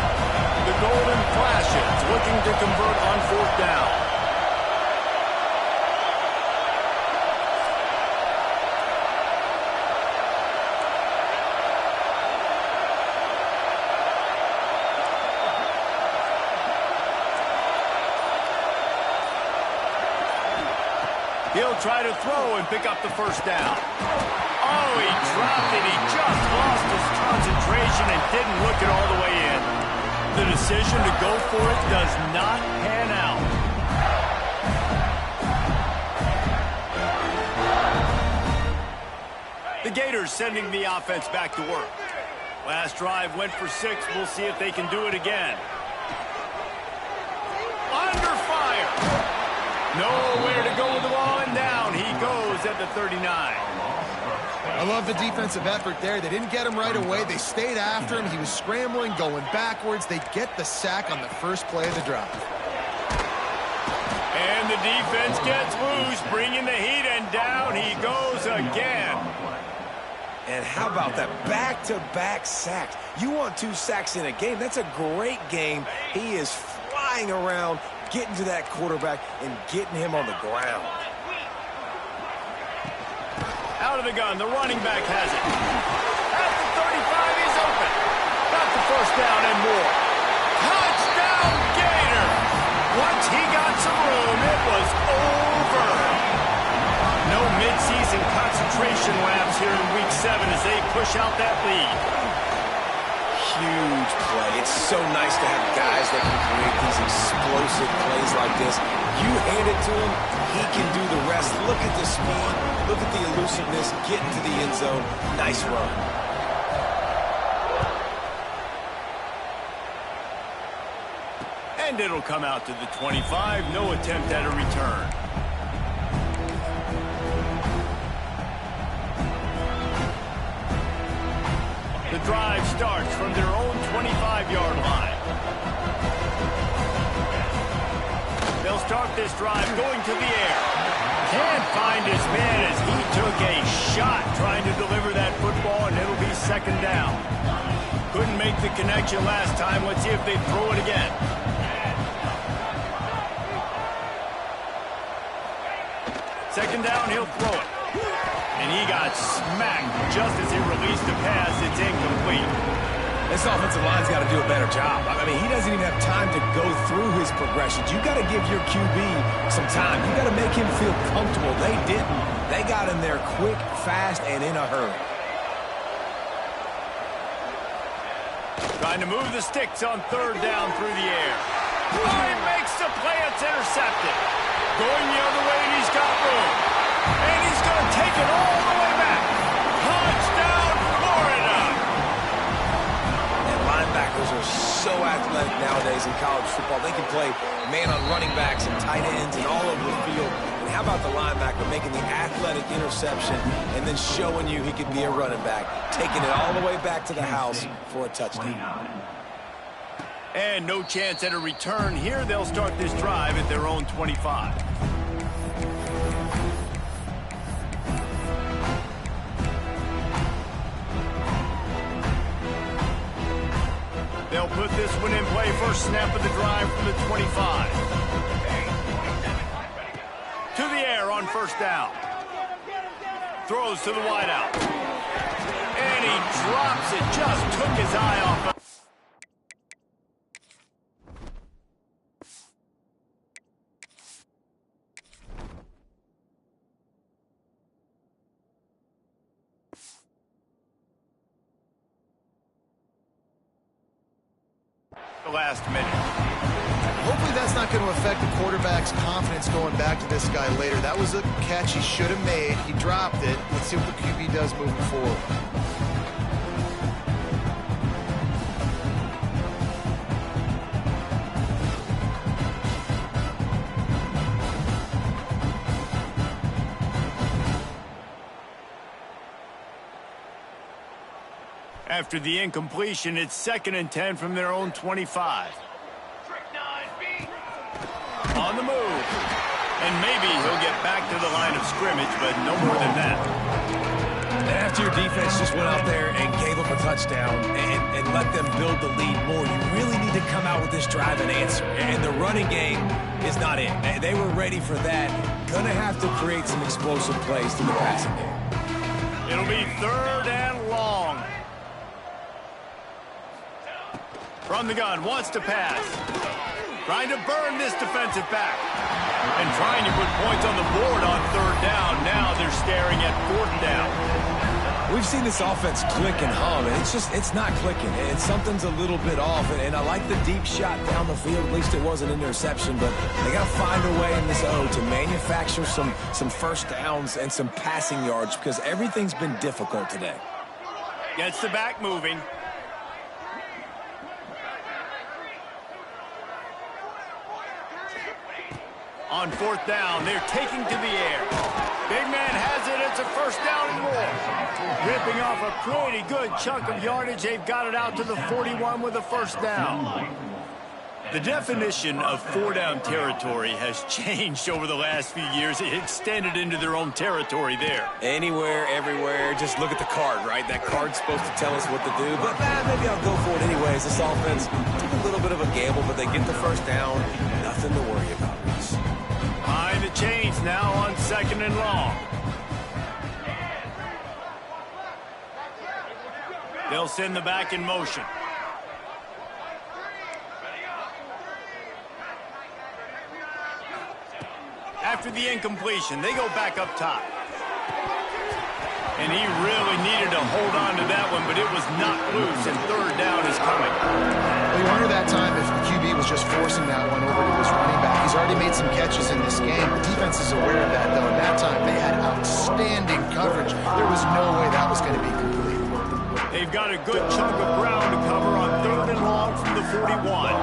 The Golden Flashes looking to convert on 4th down. He'll try to throw and pick up the 1st down. Oh, he dropped it. He just lost his concentration and didn't look it all the way in. The decision to go for it does not pan out. The Gators sending the offense back to work. Last drive went for 6. We'll see if they can do it again. Under fire. Nowhere to go with the ball, and down he goes at the 39. I love the defensive effort there. They didn't get him right away. They stayed after him. He was scrambling, going backwards. They get the sack on the first play of the drive. And the defense gets loose, bringing the heat, and down he goes again. And how about that back-to-back sacks? You want 2 sacks in a game. That's a great game. He is flying around, getting to that quarterback and getting him on the ground. Out of the gun, the running back has it. At the 35, he's open. Got the 1st down and more. Touchdown, Gator! Once he got some room, it was over. No midseason concentration lapse as they push out that lead. Huge play. It's so nice to have guys that can create these explosive plays like this. You hand it to him, he can do the rest. Look at the speed. Look at the elusiveness. Get into the end zone. Nice run. And it'll come out to the 25. No attempt at a return. The drive starts from their own 25-yard line. They'll start this drive going to the air. Can't find his man as he took a shot trying to deliver that football, and it'll be second down. Couldn't make the connection last time. Let's see if they throw it again. Second down, he'll throw it. And he got smacked just as he released the pass. It's incomplete. This offensive line's got to do a better job. I mean, he doesn't even have time to go through his progressions. You got to give your QB some time. You got to make him feel comfortable. They didn't. They got him there quick, fast, and in a hurry. Trying to move the sticks on third down through the air. Oh, he makes the play. It's intercepted. Going the other way, and he's got room. And he's going to take it all the way back. Touchdown, Florida! And linebackers are so athletic nowadays in college football. They can play man on running backs and tight ends and all over the field. And how about the linebacker making the athletic interception and then showing you he could be a running back, taking it all the way back to the house for a touchdown. And no chance at a return here. They'll start this drive at their own 25. They'll put this one in play. First snap of the drive from the 25. To the air on first down. Throws to the wideout. And he drops it. Just took his eye off it. The last minute. Hopefully that's not going to affect the quarterback's confidence going back to this guy later. That was a catch he should have made. He dropped it. Let's see what the QB does moving forward. After the incompletion, it's 2nd and 10 from their own 25. On the move. And maybe he'll get back to the line of scrimmage, but no more than that. And after your defense just went out there and gave up a touchdown and let them build the lead more, you really need to come out with this drive and answer. And the running game is not it. They were ready for that. Gonna have to create some explosive plays through the passing game. It'll be 3rd and long. From the gun, wants to pass. Trying to burn this defensive back. And trying to put points on the board on 3rd down. Now they're staring at 4th down. We've seen this offense click and hum, and it's not clicking. And something's a little bit off. And I like the deep shot down the field. At least it wasn't an interception. But they got to find a way in this O to manufacture some first downs and some passing yards because everything's been difficult today. Gets the back moving. On 4th down, they're taking to the air. Big man has it. It's a 1st down and more. Ripping off a pretty good chunk of yardage. They've got it out to the 41 with a 1st down. The definition of 4-down territory has changed over the last few years. It extended into their own territory there. Anywhere, everywhere. Just look at the card, right? That card's supposed to tell us what to do. But maybe I'll go for it anyways. This offense took a little bit of a gamble, but they get the 1st down. Nothing to worry about. Behind the chains now on 2nd and long. They'll send the back in motion. After the incompletion, they go back up top. And he really needed to hold on to that one, but it was not loose, and third down is coming. Well, you wonder that time if the QB was just forcing that one over to his running back. He's already made some catches in this game. The defense is aware of that, though. And that time, they had outstanding coverage. There was no way that was going to be complete. They've got a good chunk of ground to cover on third and long from the 41.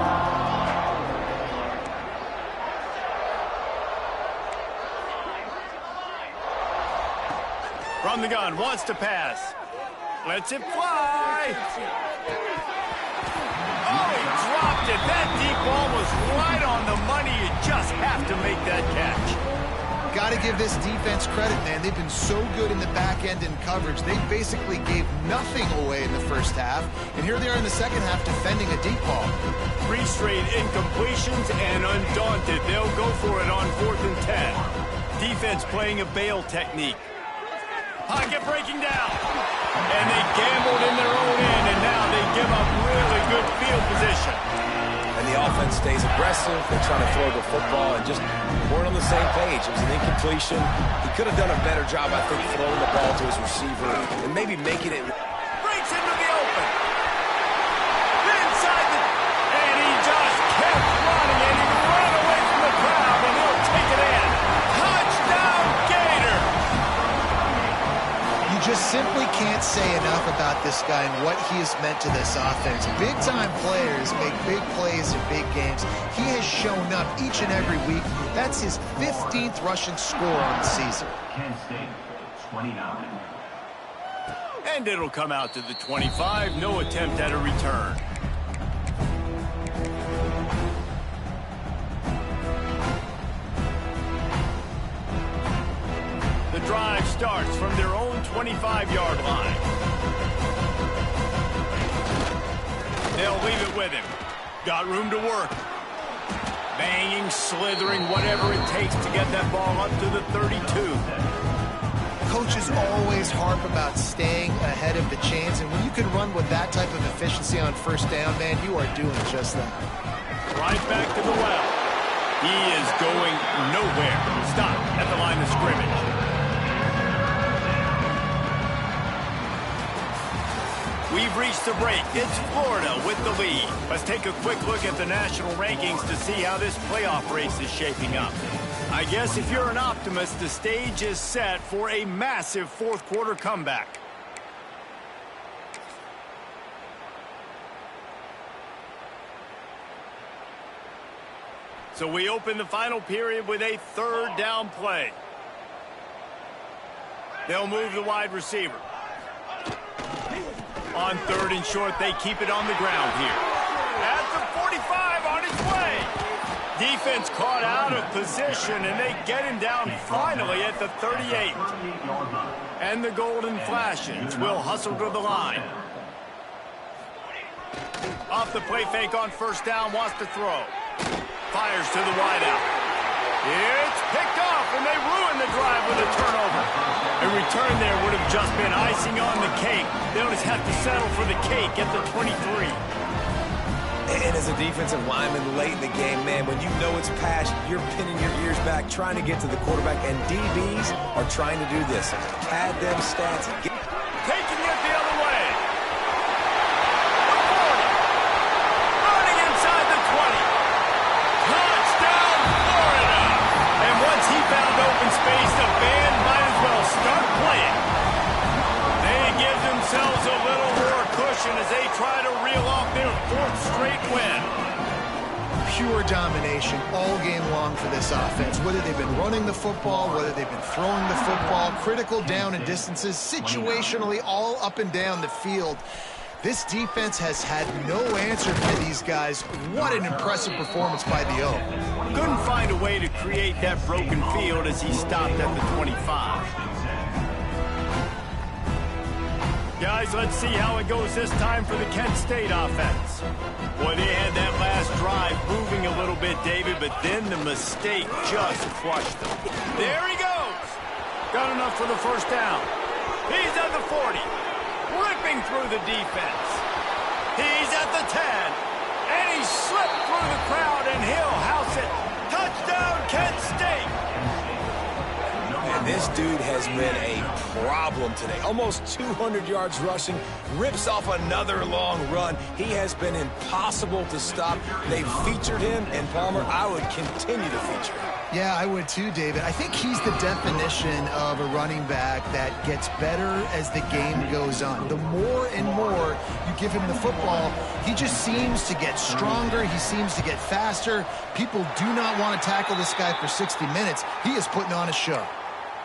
From the gun, wants to pass. Lets it fly. Oh, he dropped it. That deep ball was right on the money. You just have to make that catch. Got to give this defense credit, man. They've been so good in the back end in coverage. They basically gave nothing away in the first half. And here they are in the second half defending a deep ball. 3 straight incompletions, and undaunted, they'll go for it on 4th and 10. Defense playing a bail technique. Pocket breaking down. And they gambled in their own end, and now they give up really good field position. And the offense stays aggressive. They're trying to throw the football and just weren't on the same page. It was an incompletion. He could have done a better job, I think, throwing the ball to his receiver and maybe making it. Breaks into the open. Inside the... And he just kept running, and he ran away from the crowd, and he'll take it in. Touchdown, Gator! You just simply can't say enough about this guy and what he has meant to this offense. Big-time players make big plays in big games. He has shown up each and every week. That's his 15th rushing score on the season. Kent State, 29. And it'll come out to the 25. No attempt at a return. The drive starts from their own 25-yard line. They'll leave it with him. Got room to work. Banging, slithering, whatever it takes to get that ball up to the 32. Coaches always harp about staying ahead of the chains, and when you can run with that type of efficiency on first down, man, you are doing just that. Right back to the well. He is going nowhere. Stop at the line of scrimmage. We've reached the break. It's Florida with the lead. Let's take a quick look at the national rankings to see how this playoff race is shaping up. I guess if you're an optimist, the stage is set for a massive fourth quarter comeback. So we open the final period with a third down play. They'll move the wide receiver. On third and short, they keep it on the ground here. At the 45, on his way. Defense caught out of position, and they get him down finally at the 38. And the Golden Flashes will hustle to the line. Off the play fake on first down, wants to throw. Fires to the wideout. It's picked off, and they ruin the drive with a turnover. A return there would have just been icing on the cake. They'll just have to settle for the cake at the 23. And as a defensive lineman late in the game, man, when you know it's past, you're pinning your ears back, trying to get to the quarterback, and DBs are trying to do this. Pad them stats. Taking it the other way. The 40. Running inside the 20. Touchdown, Florida. And once he found open space, the band might as well start playing. They give themselves a little more cushion as they try to reel off their fourth straight win. Pure domination all game long for this offense. Whether they've been running the football, whether they've been throwing the football, critical down and distances, situationally all up and down the field. This defense has had no answer for these guys. What an impressive performance by the O. Couldn't find a way to create that broken field as he stopped at the 25. Guys, let's see how it goes this time for the Kent State offense. Boy, they had that last drive moving a little bit, David, but then the mistake just crushed them. There he goes. Got enough for the first down. He's at the 40. Ripping through the defense. He's at the 10. And he slipped through the crowd, and he'll house it. Touchdown, Kent State. And This dude has been a problem today. Almost 200 yards rushing, rips off another long run. He has been impossible to stop. They've featured him, and Palmer, I would continue to feature him. Yeah, I would too, David. I think he's the definition of a running back that gets better as the game goes on. The more and more you give him the football, he just seems to get stronger. He seems to get faster. People do not want to tackle this guy for 60 minutes. He is putting on a show.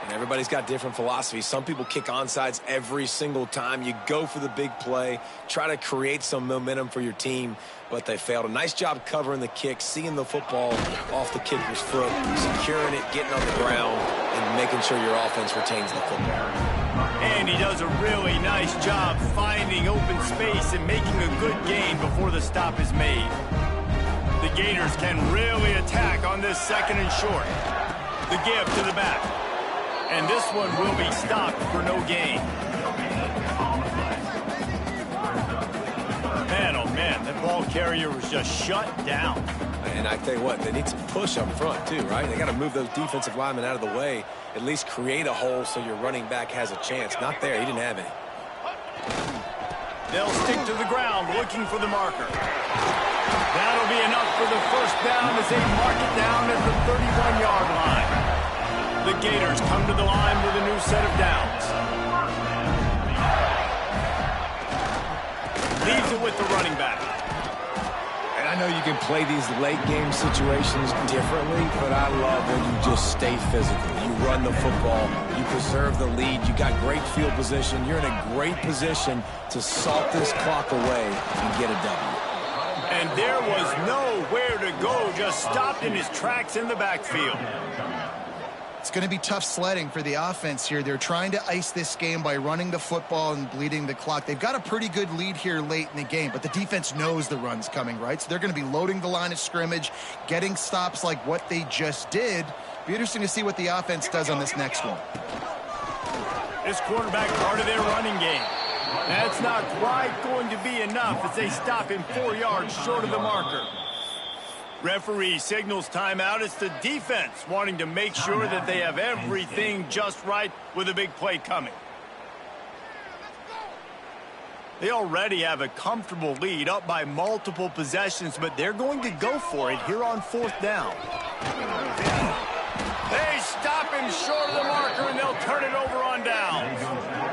And everybody's got different philosophies. Some people kick onsides every single time. You go for the big play, try to create some momentum for your team, but they failed. A nice job covering the kick, seeing the football off the kicker's foot, securing it, getting on the ground, and making sure your offense retains the football. And he does a really nice job finding open space and making a good gain before the stop is made. The Gators can really attack on this 2nd and short. The give to the back. And this one will be stopped for no gain. Man, oh man, that ball carrier was just shut down. And I tell you what, they need some push up front too, right? They got to move those defensive linemen out of the way, at least create a hole so your running back has a chance. Not there, he didn't have any. They'll stick to the ground looking for the marker. That'll be enough for the first down as they mark it down at the 31-yard line. The Gators come to the line with a new set of downs. Leaves it with the running back. And I know you can play these late game situations differently, but I love when you just stay physical. You run the football, you preserve the lead, you got great field position. You're in a great position to salt this clock away and get a W. And there was nowhere to go, just stopped in his tracks in the backfield. It's going to be tough sledding for the offense here. They're trying to ice this game by running the football and bleeding the clock. They've got a pretty good lead here late in the game, but the defense knows the run's coming, right? So they're going to be loading the line of scrimmage, getting stops like what they just did. Be interesting to see what the offense does on this next one. This quarterback part of their running game. That's not quite going to be enough as they stop him 4 yards short of the marker. Referee signals timeout. It's the defense wanting to make sure that they have everything just right with a big play coming. They already have a comfortable lead up by multiple possessions, but they're going to go for it here on 4th down. They stop him short of the marker, and they'll turn it over on downs.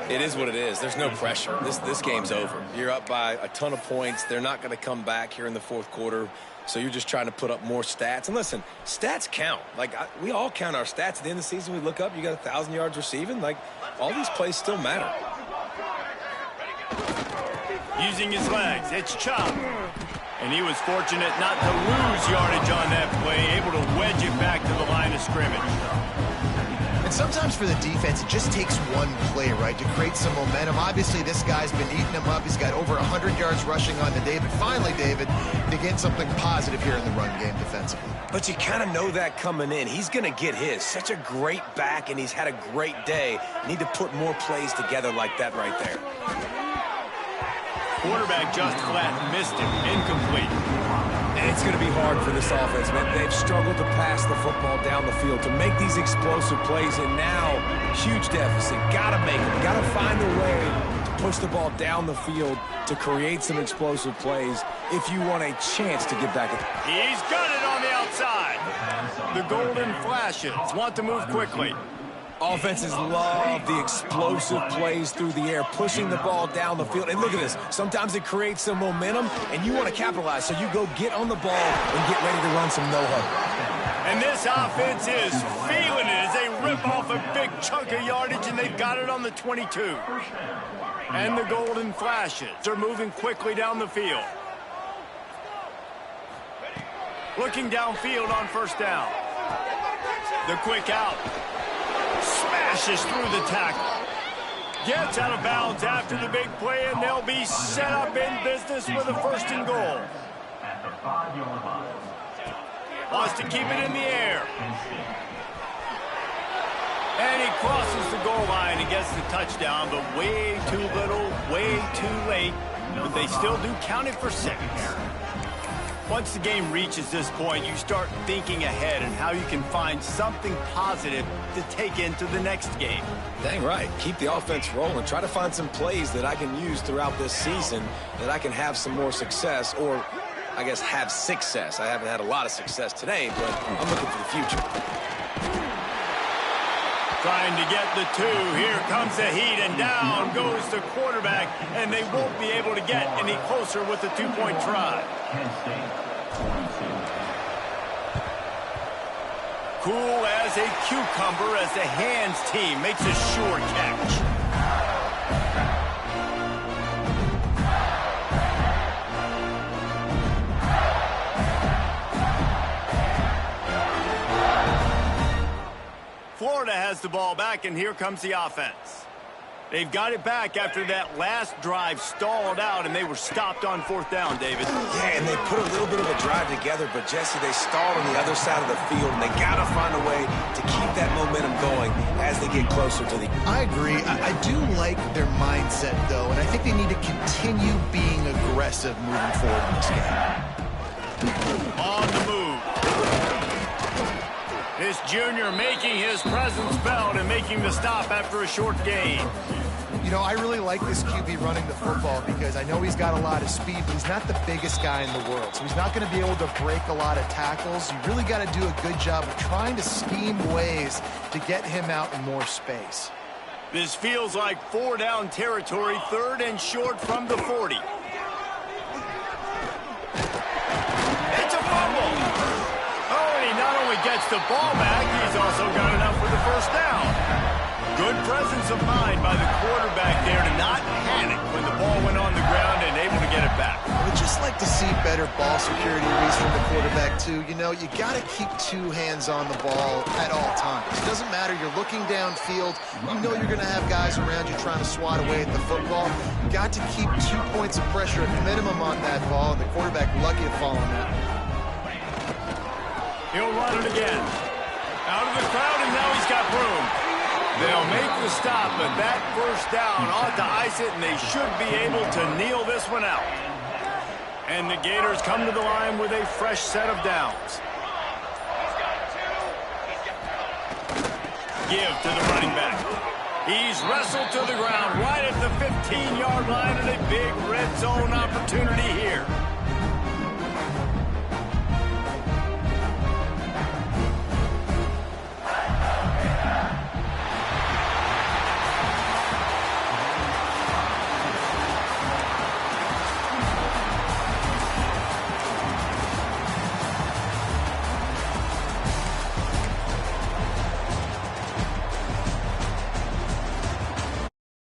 It is what it is. There's no pressure. This game's over. You're up by a ton of points. They're not going to come back here in the 4th quarter, so you're just trying to put up more stats. And listen, stats count. We all count our stats. At the end of the season, we look up, you got 1,000 yards receiving. All these plays still matter. Using his legs, it's Chubb. And he was fortunate not to lose yardage on that play, able to wedge it back to the line of scrimmage. And sometimes for the defense, it just takes one play, right, to create some momentum. Obviously, this guy's been eating him up. He's got over 100 yards rushing on the day. But finally, David, they get something positive here in the run game defensively. But you kind of know that coming in. He's going to get his. Such a great back, and he's had a great day. Need to put more plays together like that right there. Quarterback just flat missed him. Incomplete. It's going to be hard for this offense, man. They've struggled to pass the football down the field, to make these explosive plays, and now, huge deficit. Got to make them. Got to find a way to push the ball down the field to create some explosive plays if you want a chance to get back. He's got it on the outside. The golden flashes want to move quickly. Offenses love the explosive plays through the air, pushing the ball down the field. And look at this. Sometimes it creates some momentum, and you want to capitalize. So you go get on the ball and get ready to run some no-huddle. And this offense is feeling it as they rip off a big chunk of yardage, and they've got it on the 22. And the golden flashes are moving quickly down the field. Looking downfield on 1st down. The quick out. Smashes through the tackle. Gets out of bounds after the big play, and they'll be set up in business with a 1st and goal. Wants to keep it in the air. And he crosses the goal line and gets the touchdown, but way too little, way too late. But they still do count it for 6. Once the game reaches this point, you start thinking ahead and how you can find something positive to take into the next game. Dang right. Keep the offense rolling. Try to find some plays that I can use throughout this season that I can have some more success, or I guess have success. I haven't had a lot of success today, but I'm looking for the future. Trying to get the two. Here comes the heat, and down goes the quarterback, and they won't be able to get any closer with the two-point try. Kent State, 42. Cool as a cucumber as the hands team makes a sure catch. Florida has the ball back, and here comes the offense. They've got it back after that last drive stalled out, and they were stopped on fourth down, David. Yeah, and they put a little bit of a drive together, but, Jesse, they stalled on the other side of the field, and they got to find a way to keep that momentum going as they get closer to the... I agree. I do like their mindset, though, and I think they need to continue being aggressive moving forward in this game. On the move. This junior making his presence felt and making the stop after a short gain. You know, I really like this QB running the football because I know he's got a lot of speed, but he's not the biggest guy in the world. So he's not going to be able to break a lot of tackles. You really got to do a good job of trying to scheme ways to get him out in more space. This feels like 4-down territory, third and short from the 40. It's a fumble. Oh, and he not only gets the ball back, he's also got enough for the first down. Good presence of mind by the quarterback there to not panic when the ball went on the ground and able to get it back. I would just like to see better ball security reads from the quarterback, too. You know, you got to keep two hands on the ball at all times. It doesn't matter. You're looking downfield. You know you're going to have guys around you trying to swat away at the football. You got to keep 2 points of pressure at minimum on that ball, and the quarterback lucky to fall on that. He'll run it again. Out of the crowd, and now he's got room. They'll make the stop, but that first down ought to ice it, and they should be able to kneel this one out. And the Gators come to the line with a fresh set of downs. Give to the running back. He's wrestled to the ground right at the 15-yard line, and a big red zone opportunity here.